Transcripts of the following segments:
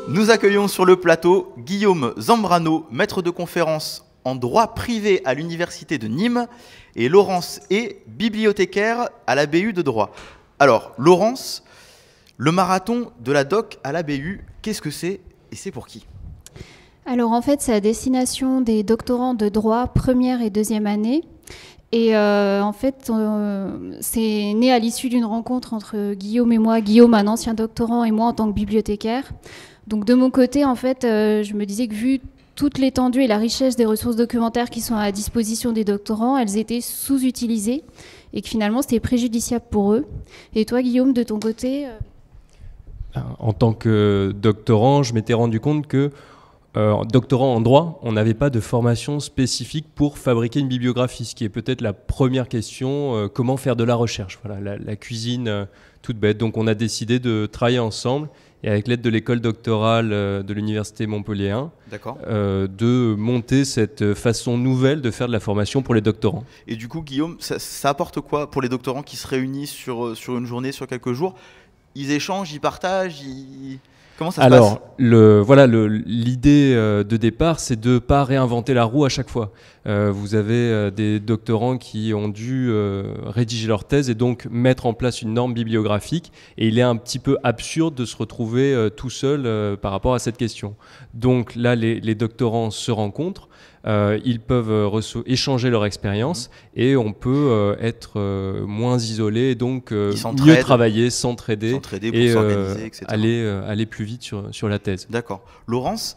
Nous accueillons sur le plateau Guillaume Zambrano, maître de conférence en droit privé à l'université de Nîmes, et Laurence est bibliothécaire à la BU de droit. Alors, Laurence, le marathon de la doc à la BU, qu'est-ce que c'est et c'est pour qui ? Alors en fait, c'est à destination des doctorants de droit première et deuxième année. Et en fait, c'est né à l'issue d'une rencontre entre Guillaume et moi. Guillaume, un ancien doctorant, et moi en tant que bibliothécaire. Donc de mon côté, en fait, je me disais que vu toute l'étendue et la richesse des ressources documentaires qui sont à disposition des doctorants, elles étaient sous-utilisées et que finalement, c'était préjudiciable pour eux. Et toi, Guillaume, de ton côté En tant que doctorant, je m'étais rendu compte que doctorant en droit, on n'avait pas de formation spécifique pour fabriquer une bibliographie, ce qui est peut-être la première question, comment faire de la recherche, voilà, la cuisine toute bête. Donc on a décidé de travailler ensemble et avec l'aide de l'école doctorale de l'université Montpellier 1, de monter cette façon nouvelle de faire de la formation pour les doctorants. Et du coup, Guillaume, ça apporte quoi pour les doctorants qui se réunissent sur une journée, sur quelques jours ? Ils échangent, ils partagent, Comment ça se passe ? Alors, l'idée de départ, c'est de ne pas réinventer la roue à chaque fois. Vous avez des doctorants qui ont dû rédiger leur thèse et donc mettre en place une norme bibliographique. Et il est un petit peu absurde de se retrouver tout seul par rapport à cette question. Donc là, les doctorants se rencontrent. Ils peuvent échanger leur expérience et on peut être moins isolé et donc mieux travailler, s'entraider et aller plus vite sur la thèse. D'accord. Laurence,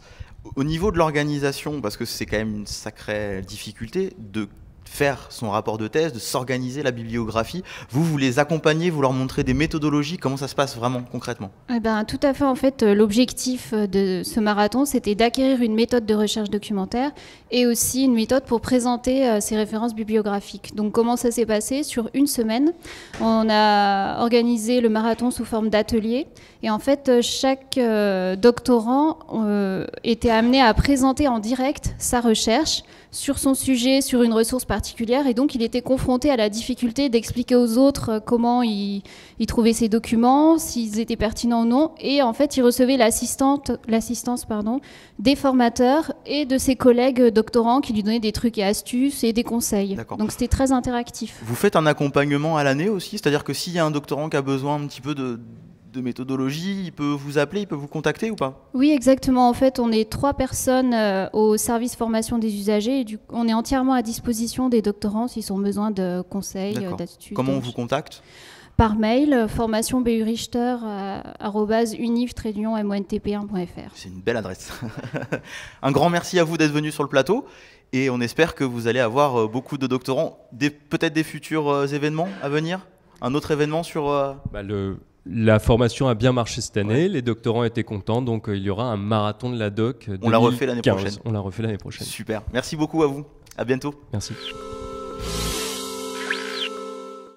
au niveau de l'organisation, parce que c'est quand même une sacrée difficulté de faire son rapport de thèse, de s'organiser la bibliographie. Vous les accompagnez, vous leur montrez des méthodologies. Comment ça se passe vraiment, concrètement ? Tout à fait. En fait, l'objectif de ce marathon, c'était d'acquérir une méthode de recherche documentaire et aussi une méthode pour présenter ces références bibliographiques. Donc, comment ça s'est passé ? Sur une semaine, on a organisé le marathon sous forme d'atelier. Et en fait, chaque doctorant était amené à présenter en direct sa recherche sur son sujet, sur une ressource particulière, et donc il était confronté à la difficulté d'expliquer aux autres comment il trouvait ses documents, s'ils étaient pertinents ou non, et en fait il recevait l'assistance des formateurs et de ses collègues doctorants qui lui donnaient des trucs et astuces et des conseils. D'accord. Donc c'était très interactif. Vous faites un accompagnement à l'année aussi, c'est-à-dire que s'il y a un doctorant qui a besoin un petit peu de méthodologie, il peut vous appeler, il peut vous contacter ou pas ? Oui, exactement. En fait, on est 3 personnes au service formation des usagers et on est entièrement à disposition des doctorants s'ils ont besoin de conseils, d'astuces. Comment on vous contacte ? Par mail, formation-burichter@univ-montp1.fr. C'est une belle adresse. Un grand merci à vous d'être venu sur le plateau et on espère que vous allez avoir beaucoup de doctorants, peut-être des futurs événements à venir ? Un autre événement sur... La formation a bien marché cette année, les doctorants étaient contents, donc il y aura un marathon de la doc 2015. On la refait l'année prochaine. On la refait l'année prochaine. Super, merci beaucoup à vous, à bientôt. Merci.